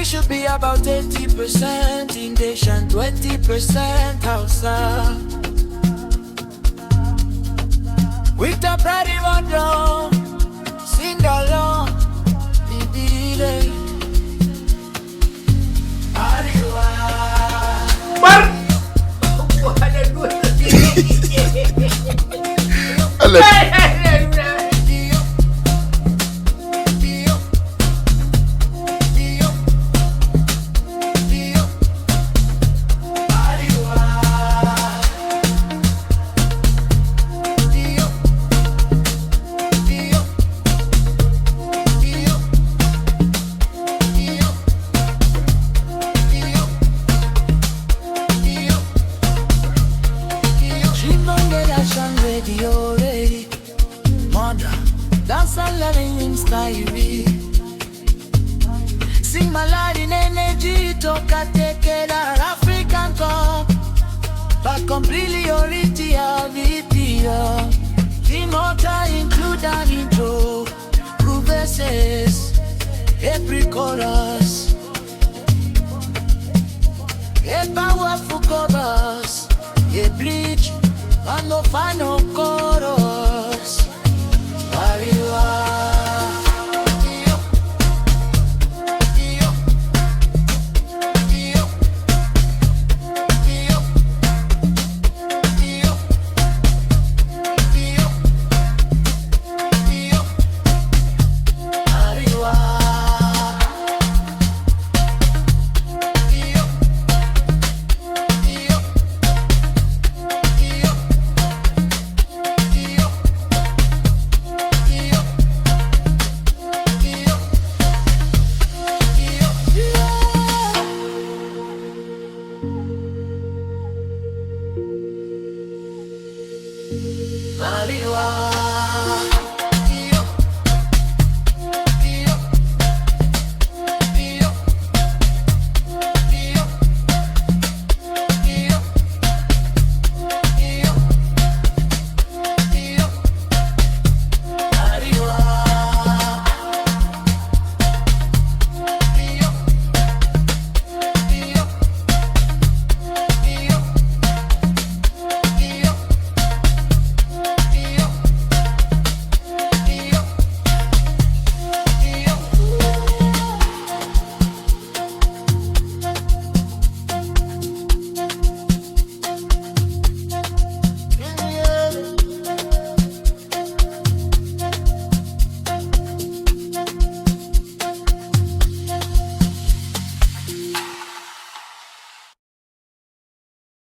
should be about 80% English and 20% Hausa. With the pretty wonder, sing along, Bibile. Arewa. Dance and learning inspire. Sing my light in energy, toka take African cup. But completely original video. Immortal include an intro, two verses, every chorus, a powerful chorus, a bridge, and no final chorus.